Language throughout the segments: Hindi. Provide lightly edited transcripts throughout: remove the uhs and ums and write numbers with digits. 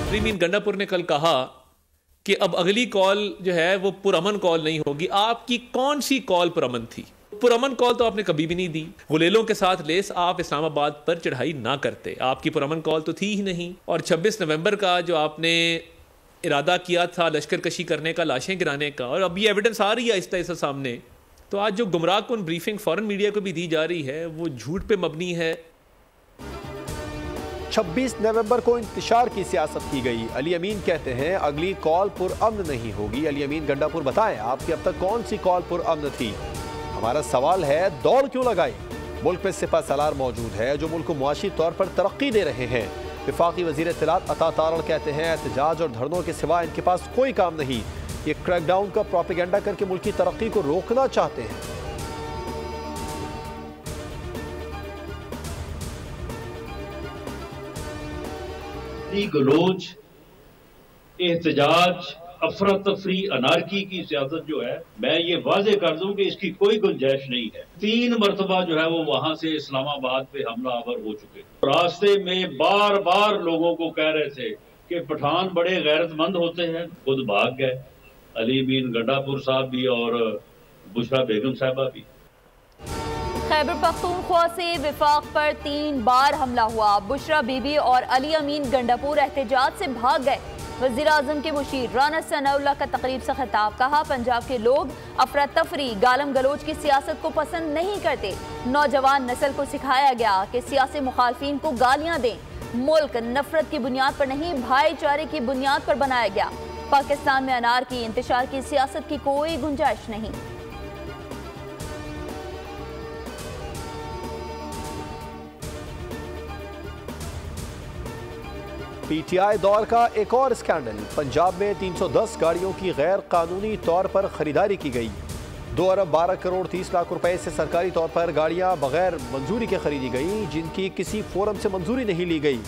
अली अमीन गंडापुर ने कल कहा कि अब अगली कॉल जो है वो पुरअमन कॉल नहीं होगी। आपकी कौन सी कॉल पुरअमन थी? पुरअमन कॉल तो आपने कभी भी नहीं दी। गुलेलों के साथ लेस आप इस्लामाबाद पर चढ़ाई ना करते। आपकी पुरअमन कॉल तो थी ही नहीं। और 26 नवंबर का जो आपने इरादा किया था लश्कर कशी करने का, लाशें गिराने का, और अब ये एविडेंस आ रही है आहिस्ता आहिस्ता सामने, तो आज जो गुमराह कुन ब्रीफिंग फॉरेन मीडिया को भी दी जा रही है वो झूठ पे मबनी है। 26 नवंबर को इंतशार की सियासत की गई। अली अमीन कहते हैं अगली कॉल पुरअमन नहीं होगी। अली अमीन गंडापुर बताएं आपकी अब तक कौन सी कॉल पुरअमन थी? हमारा सवाल है दौड़ क्यों लगाई? मुल्क में सिपह सलार मौजूद है जो मुल्क को मुआशी तौर पर तरक्की दे रहे हैं। वफाकी वजीर इत्तलात अता तारड़ कहते हैं एहतजाज और धरनों के सिवा इनके पास कोई काम नहीं। ये क्रैकडाउन का प्रोपेगेंडा करके मुल्क की तरक्की को रोकना चाहते हैं। गलोच, एहतजाज, अफरा तफरी, अनारकी की सियासत जो है, मैं ये वाजे कर दूं कि इसकी कोई गुंजाइश नहीं है। 3 मरतबा जो है वो वहां से इस्लामाबाद पे हमलावर हो चुके। रास्ते में बार बार लोगों को कह रहे थे कि पठान बड़े गैरतमंद होते हैं, खुद भाग गए। अली अमीन गंडापुर साहब भी और बुशरा बेगम साहबा भी। खैबर पख्तूनख्वा से विफाक पर 3 बार हमला हुआ। बुशरा बीबी और अली अमीन गंडापुर एहतजाज से भाग गए। वज़ीर आज़म के मुशीर राना सनाउल्लाह का तकरीब से खिताब। कहा पंजाब के लोग अफरा तफरी, गालम गलोच की सियासत को पसंद नहीं करते। नौजवान नस्ल को सिखाया गया कि सियासी मुखालफिन को गालियां दें। मुल्क नफरत की बुनियाद पर नहीं, भाईचारे की बुनियाद पर बनाया गया। पाकिस्तान में अनार की इंतशार की सियासत की कोई गुंजाइश नहीं। पीटीआई दौर का एक और स्कैंडल। पंजाब में 310 गाड़ियों की गैर कानूनी तौर पर खरीदारी की गई। 2 अरब 12 करोड़ 30 लाख रुपए से सरकारी तौर पर गाड़ियां बगैर मंजूरी के खरीदी गई, जिनकी किसी फोरम से मंजूरी नहीं ली गई।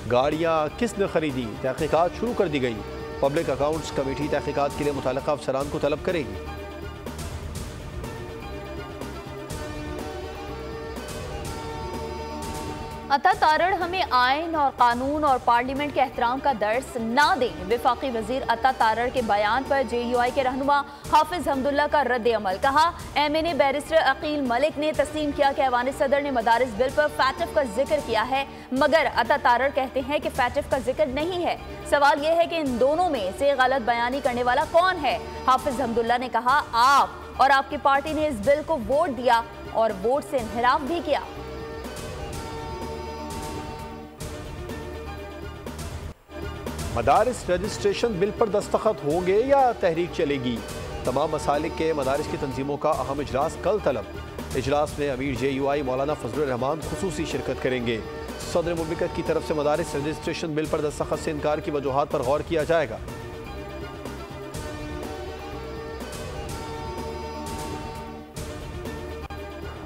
गाड़ियां किसने खरीदी, तहकीकात शुरू कर दी गई। पब्लिक अकाउंट्स कमेटी तहकीकात के लिए मुतल्लिका अफसरान को तलब करेगी। अता तारड़ हमें आइन और कानून और पार्लियामेंट के एहतराम का दर्स ना दें। वफाकी वजीर अता तारड़ के बयान पर JUI के रहनुमा हाफिज हमदुल्ला का रद्द अमल। कहा MNA बैरिस्टर अकील मलिक ने तस्लीम किया कि ऐवान सदर ने मदारिस बिल पर फैटफ का जिक्र किया है, मगर अता तारड़ कहते हैं कि फैटफ का जिक्र नहीं है। सवाल यह है कि इन दोनों में से गलत बयानी करने वाला कौन है? हाफिज हमदुल्ला ने कहा आप और आपकी पार्टी ने इस बिल को वोट दिया और वोट से इन्हिराफ भी किया। मदारिस रजिस्ट्रेशन बिल पर दस्तखत होंगे या तहरीक चलेगी? तमाम मसालिक के मदारिस की तंजीमों का अहम इजलास कल तलब। इजलास में अमीर JUI मौलाना फजलुर रहमान खुसूसी शिरकत करेंगे। सदर मुमलिकत की तरफ से मदारिस रजिस्ट्रेशन बिल पर दस्तखत से इनकार की वजूहात पर गौर किया जाएगा।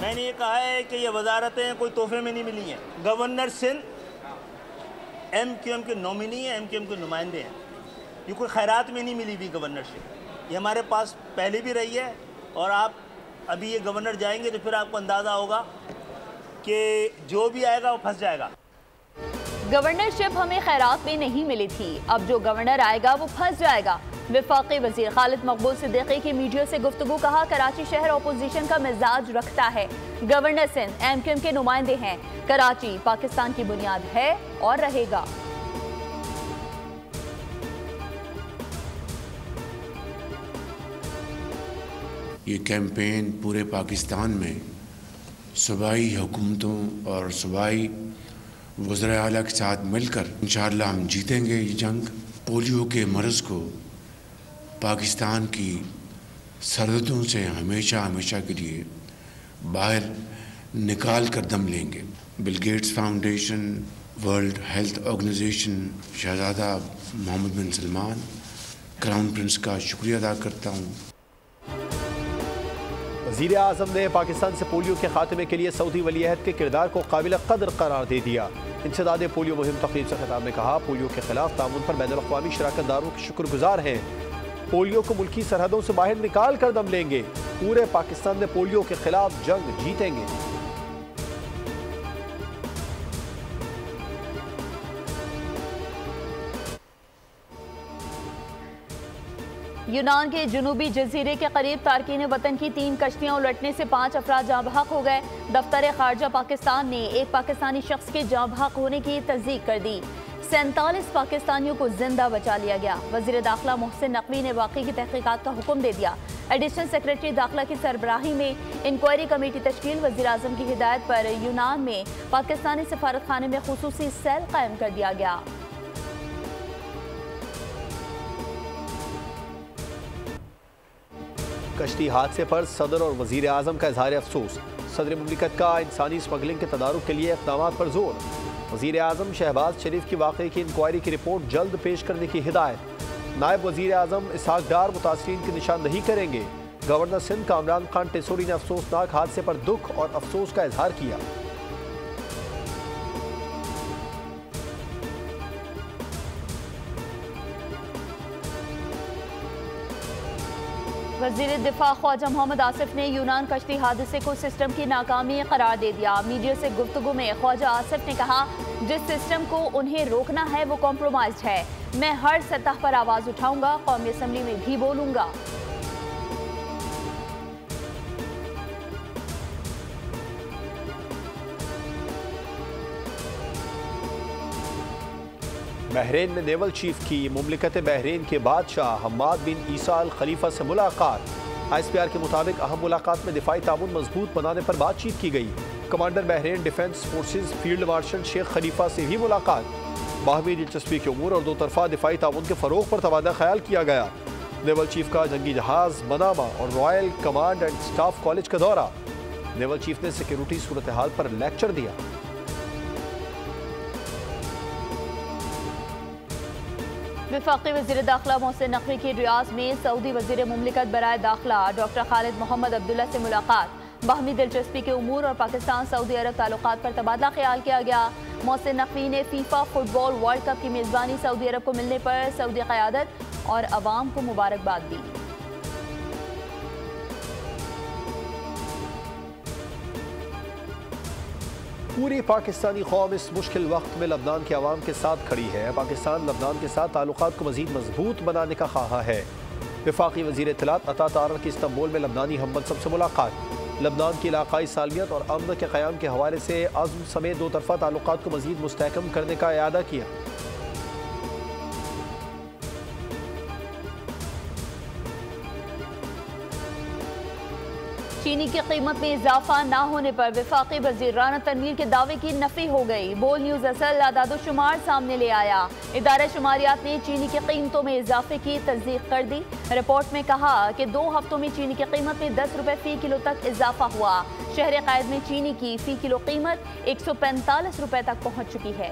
मैंने ये कहा है कि ये वजारतें कोई तोहफे में नहीं मिली हैं। गवर्नर सिंध MQM के नॉमिनी हैं, MQM के नुमाइंदे हैं। ये कोई खैरात में नहीं मिली हुई गवर्नरशिप, ये हमारे पास पहले भी रही है। और आप अभी ये गवर्नर जाएंगे तो फिर आपको अंदाज़ा होगा कि जो भी आएगा वो फंस जाएगा। गवर्नरशिप हमें खैरात में नहीं मिली थी, अब जो गवर्नर आएगा वो फंस जाएगा। वफाकी वजीर खालिद मकबूल सिद्दीकी की मीडिया से गुफ्तगू। कहा कराची शहर अपोजिशन का मिजाज रखता है। गवर्नर सिंध MQM के नुमाइंदे हैं। कराची पाकिस्तान की बुनियाद है और रहेगा। ये कैंपेन पूरे पाकिस्तान में सूबाई हुकूमतों और सूबाई वज़ीर आला के साथ मिलकर इंशाअल्लाह हम जीतेंगे ये जंग। पोलियो के मर्ज़ को पाकिस्तान की सरहदों से हमेशा हमेशा के लिए बाहर निकाल कर दम लेंगे। Bill Gates Foundation, World Health Organization, शहजादा Mohammed bin Salman, crown prince का शुक्रिया अदा करता हूँ। वज़ीर आज़म ने पाकिस्तान से पोलियो के खात्मे के लिए सऊदी वलीअहद के किरदार को काबिल कदर करार दे दिया। इंसदाद पोलियो मुहिम तकरीब से खिताब में कहा पोलियो के खिलाफ ताउन पर बैनुल-अक़वामी शराकतदारों के शुक्रगुजार हैं। पोलियो को मुल्की सरहदों से बाहर निकाल कर दम लेंगे। पूरे पाकिस्तान में पोलियो के खिलाफ जंग जीतेंगे। यूनान के जुनूबी जजीरे के करीब तारकीन वतन की 3 कश्तियां उलटने से 5 अफराद जाँ बहक हो गए। दफ्तर खारजा पाकिस्तान ने एक पाकिस्तानी शख्स के जाँ बहक होने की तस्दीक कर दी। 47 पाकिस्तानियों को जिंदा बचा लिया गया। वजीर दाखिला मोहसिन नकवी ने वाक़ई की तहकीकात का हुक्म दे दिया। एडिशनल सेक्रेटरी दाखिला की सरबराही में इंक्वायरी कमेटी तश्कील। वज़ीर आज़म की हिदायत पर यूनान में पाकिस्तानी सफारत खाने में खुसूसी सेल कायम कर दिया गया। कश्ती हादसे पर सदर और वजीर आजम का इजहार अफसोस। सदर मुमलिकत का इंसानी स्मगलिंग के तदारुक के लिए इक़दाम पर जोर। वजीर आजम शहबाज शरीफ की वाक़े की इंक्वायरी की रिपोर्ट जल्द पेश करने की हिदायत। नायब वजीर आजम इसहाक डार मुतासरीन की निशानदही करेंगे। गवर्नर सिंध कामरान खान टेसोरी ने अफसोसनाक हादसे पर दुख और अफसोस का इजहार किया। वज़ीर दिफा ख्वाजा मोहम्मद आसिफ ने यूनान कश्ती हादसे को सिस्टम की नाकामी करार दे दिया। मीडिया से गुफ्तगू में ख्वाजा आसिफ ने कहा, जिस सिस्टम को उन्हें रोकना है वो कॉम्प्रोमाइज्ड है। मैं हर सतह पर आवाज उठाऊंगा, कौमी असम्बली में भी बोलूंगा। बहरीन में नेवल चीफ की मुमलिकत बहरीन के बादशाह हम्माद बिन ईसा अल खलीफा से मुलाकात। ISPR के मुताबिक अहम मुलाकात में दिफाई ताउन मजबूत बनाने पर बातचीत की गई। Commander Bahrain Defence Forces field marshal Sheikh Khalifa से भी मुलाकात। बाहमी दिलचस्पी के उमूर और दो तरफा दिफाई ताउन के फरोग पर तबादला ख्याल किया गया। नेवल चीफ का जंगी जहाज मनामा और royal command and staff college का दौरा। नेवल चीफ ने सिक्योरिटी सूरत हाल पर लेक्चर दिया। वफाकी वज़ीर दाखिला मोहसिन नकवी की रियाज में सऊदी वज़ीर मुमलिकत बराए दाखिला डॉक्टर खालिद मोहम्मद अब्दुल्ला से मुलाकात। बाहमी दिलचस्पी के उमूर और पाकिस्तान सऊदी अरब ताल्लुकात पर तबादला ख्याल किया गया। मोहसिन नकवी ने फीफा फुटबॉल वर्ल्ड कप की मेज़बानी सऊदी अरब को मिलने पर सऊदी क़यादत और अवाम को मुबारकबाद दी। पूरी पाकिस्तानी कौम इस मुश्किल वक्त में लबनान के अवाम के साथ खड़ी है। पाकिस्तान लबनान के साथ ताल्लुकात को मज़ीद मजबूत बनाने का ख्वाहा है। वफाकी वज़ीर इत्तलात अता तारर की इस्तांबुल में लबनानी हमवतन से मुलाकात। लबनान की इलाकाई सालमियत और अमन के क़याम के हवाले से अज़्म समेत दो तरफ़ा ताल्लुकात को मज़ीद मुस्तहकम करने का इरादा किया। चीनी की कीमत में इजाफा न होने पर वफाकी वज़ीर राना तनवीर के दावे की नफी हो गई। बोल न्यूज़ असल आदादोशुमार सामने ले आया। इदारा शुमारियात ने चीनी की कीमतों में इजाफे की तस्दीक कर दी। रिपोर्ट में कहा कि 2 हफ्तों में चीनी की कीमत में 10 रुपए फी किलो तक इजाफा हुआ। शहर क़ायद में चीनी की फी किलो कीमत 145 रुपए तक पहुँच चुकी है।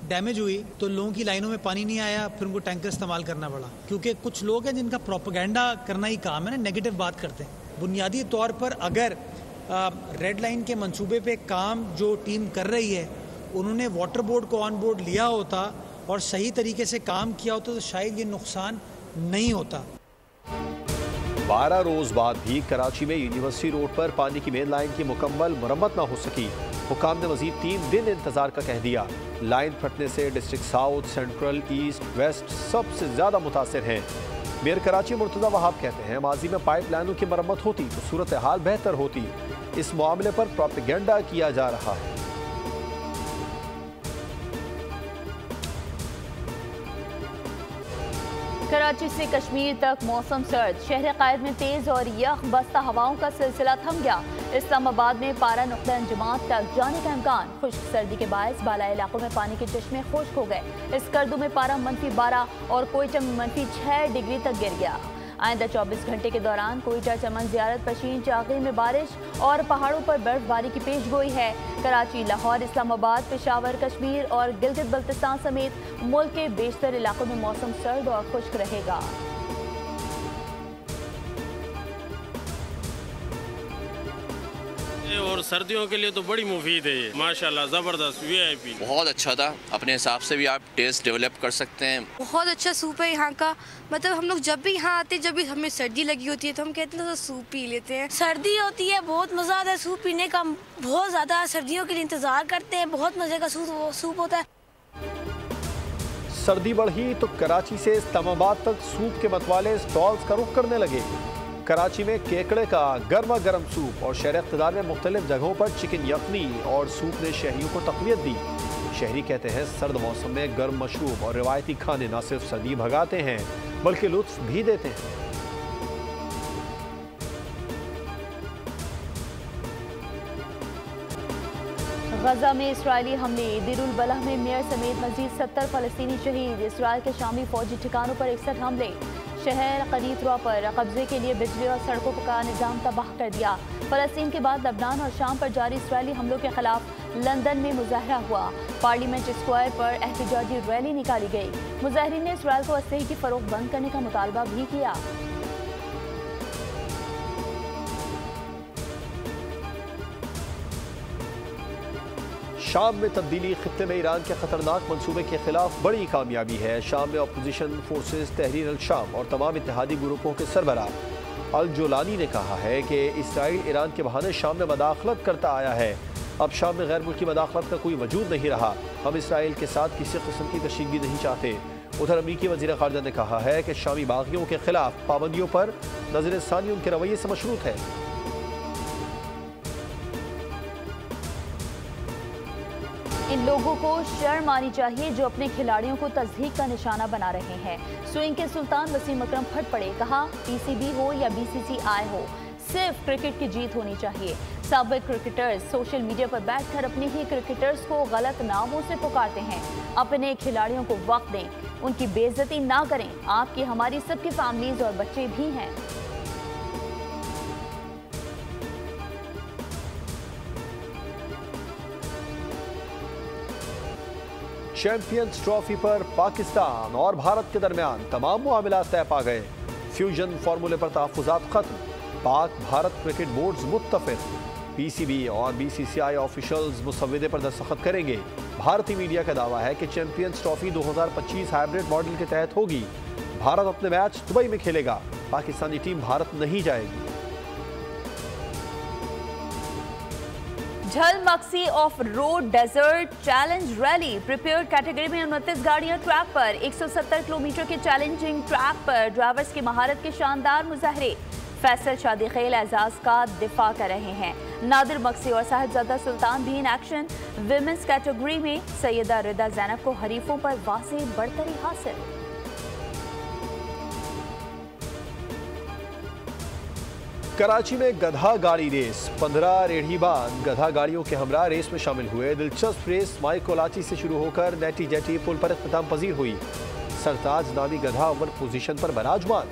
डैमेज हुई तो लोगों की लाइनों में पानी नहीं आया, फिर उनको टैंकर इस्तेमाल करना पड़ा। क्योंकि कुछ लोग हैं जिनका प्रोपेगेंडा करना ही काम है ना, नेगेटिव बात करते हैं। बुनियादी तौर पर अगर रेड लाइन के मंसूबे पे काम जो टीम कर रही है उन्होंने वाटर बोर्ड को ऑन बोर्ड लिया होता और सही तरीके से काम किया होता तो शायद ये नुकसान नहीं होता। 12 रोज बाद भी कराची में यूनिवर्सिटी रोड पर पानी की मेन लाइन की मुकम्मल मरम्मत न हो सकी। हुकाम ने मजीद 3 दिन इंतजार का कह दिया। लाइन फटने से district south, central, east, west सबसे ज्यादा मुतासिर हैं। मेयर कराची मुर्तज़ा वहाब कहते हैं, माजी में पाइप लाइनों की मरम्मत होती तो सूरत हाल बेहतर होती। इस मामले पर प्रोपेगेंडा किया जा रहा है। कराची से कश्मीर तक मौसम सर्द। शहर क़ायद में तेज और यख बस्ता हवाओं का सिलसिला थम गया। इस्लामाबाद में पारा नुक्ता अंजुमात तक जाने का इम्कान। खुश्क सर्दी के बायस बाला इलाकों में पानी के चश्मे खुश्क हो गए। स्कर्दू में पारा -12 और कोयटा में -6 डिग्री तक गिर गया। आइंदा 24 घंटे के दौरान कोयटा, चमन, ज़ियारत, पशीन, चाकरी में बारिश और पहाड़ों पर बर्फबारी की पेशगोई है। कराची, लाहौर, इस्लामाबाद, पेशावर, कश्मीर और गिलगित बल्तिस्तान समेत मुल्क के बेशतर इलाकों में मौसम सर्द और खुश्क रहेगा। और सर्दियों के लिए तो बड़ी मुफीद है ये, माशाल्लाह ज़बरदस्त VIP। बहुत अच्छा था, अपने हिसाब से भी आप टेस्ट डेवलप कर सकते हैं। बहुत अच्छा सूप है यहाँ का, मतलब हम लोग जब भी यहाँ आते हैं, जब भी हमें सर्दी लगी होती है तो हम कहते हैं तो सूप पी लेते हैं। सर्दी होती है, बहुत मज़ा आता है सूप पीने का, बहुत ज़्यादा सर्दियों के लिए इंतज़ार करते हैं, बहुत मज़े का सूप होता है। सर्दी बढ़ी तो कराची से इस्लामाबाद तक सूप के मतवाले स्टॉल्स का रुख करने लगे। कराची में केकड़े का गर्मा गर्म सूप और शहर इक़्तिदार में मुख्तलिफ जगहों पर चिकन यखनी और सूप ने शहरियों को तक़वियत दी। शहरी कहते हैं सर्द मौसम में गर्म मशरूब और रिवायती खाने न सिर्फ सर्दी भगाते हैं बल्कि लुत्फ भी देते हैं। गजा में इस्राएली हमले, देरुल बलह में मेयर समेत मजीद 70 फलस्तीनी शहीद। इसराइल के शामी फौजी ठिकानों पर 61 हमले। शहर कनीतरा पर कब्जे के लिए बिजली और सड़कों का निजाम तबाह कर दिया। फलस्तीन के बाद लबनान और शाम पर जारी इसराइली हमलों के खिलाफ लंदन में मुजाहरा हुआ। पार्लियामेंट स्क्वायर पर एहतजाजी रैली निकाली गई। मुजाहरीन ने इसराइल को असलहे की फरोख्त बंद करने का मुतालबा भी किया। शाम में तब्दीली खित्ते में ईरान के खतरनाक मंसूबे के खिलाफ बड़ी कामयाबी है। शाम में अपोजिशन फोर्सेस, तहरीर अल शाम और तमाम इत्तेहादी ग्रुपों के सरबराह अल जोलानी ने कहा है कि इसराइल ईरान के बहाने शाम में मदाखलत करता आया है। अब शाम में गैर मुल्की मदाखलत का कोई वजूद नहीं रहा। हम इसराइल के साथ किसी किस्म की कशीदगी नहीं चाहते। उधर अमरीकी वज़ीर ख़ारिजा ने कहा है कि शामी बागियों के खिलाफ पाबंदियों पर नज़र-ए-सानी उनके रवैये से मशरूत है। इन लोगों को शर्म आनी चाहिए जो अपने खिलाड़ियों को तज़हीक का निशाना बना रहे हैं। स्विंग के सुल्तान वसीम अकरम फट पड़े, कहा PCB हो या BCCI हो, सिर्फ क्रिकेट की जीत होनी चाहिए। साबिक क्रिकेटर्स सोशल मीडिया पर बैठकर अपने ही क्रिकेटर्स को गलत नामों से पुकारते हैं। अपने खिलाड़ियों को वक्त दें, उनकी बेइज्जती ना करें। आपकी हमारी सबकी फैमिलीज और बच्चे भी हैं। चैंपियंस ट्रॉफी पर पाकिस्तान और भारत के दरमियान तमाम मामलात तय पा गए। फ्यूजन फार्मूले पर तहफ़्फ़ुज़ात खत्म। Pak Bharat cricket boards मुत्तफ़िक़। PCB और BCCI ऑफिशियल्स मुसव्वदे पर दस्तखत करेंगे। भारतीय मीडिया का दावा है कि चैंपियंस ट्रॉफी 2025 हाइब्रिड मॉडल के तहत होगी। भारत अपने मैच दुबई में खेलेगा। पाकिस्तानी टीम भारत नहीं जाएगी। झल मक्सी off road desert challenge rally. Prepared category में 29 गाड़ियां ट्रैक पर। 170 किलोमीटर के चैलेंजिंग ट्रैक पर ड्राइवर्स की महारत के शानदार मुजाहरे। फैसल शादी खेल एजाज का दिफा कर रहे हैं। नादिर मक्सी और साहिबजादा सुल्तान भी इन एक्शन। विमेंस कैटेगरी में सैयदा रिदा ज़ैनब को हरीफों पर वाज़ेह बढ़तरी हासिल। कराची में गधा गाड़ी रेस। 15 रेढ़ीबान गधा गाड़ियों के हमरा रेस में शामिल हुए। दिलचस्प रेस माइकोलाची से शुरू होकर नेटी जेटी पुल पर इख्तिताम पजीर हुई। सरताज नामी गधा अव्वल पोजीशन पर बराजमान।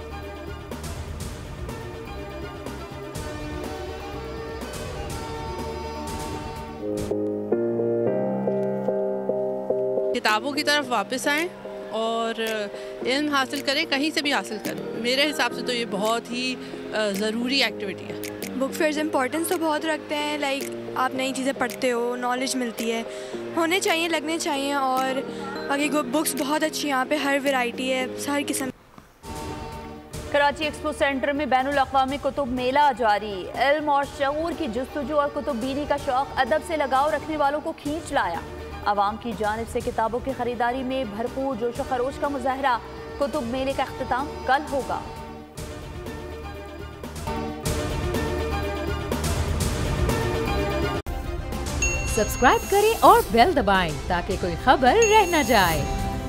किताबों की तरफ वापस आएं और इल्म हासिल करें, कहीं से भी हासिल करें। मेरे हिसाब से तो ये बहुत ही ज़रूरी एक्टिविटी है। बुक फेयर्स इंपॉर्टेंस तो बहुत रखते हैं, लाइक आप नई चीज़ें पढ़ते हो, नॉलेज मिलती है, होने चाहिए, लगने चाहिए। और बाकी बुक्स बहुत अच्छी यहाँ पे हर वैरायटी है, हर किस्म। कराची एक्सपो सेंटर में बैनुल अक़वामी कुतुब मेला जारी। इल्म और शऊर की जुस्तजू और कुतुब बीनी का शौक अदब से लगाव रखने वालों को खींच लाया। आवाम की जानिब से किताबों की खरीदारी में भरपूर जोश व खरोश का मुजाहरा। कुतुब मेले का इख्तिताम कल होगा। सब्सक्राइब करें और बेल दबाएं ताकि कोई खबर रह न जाए।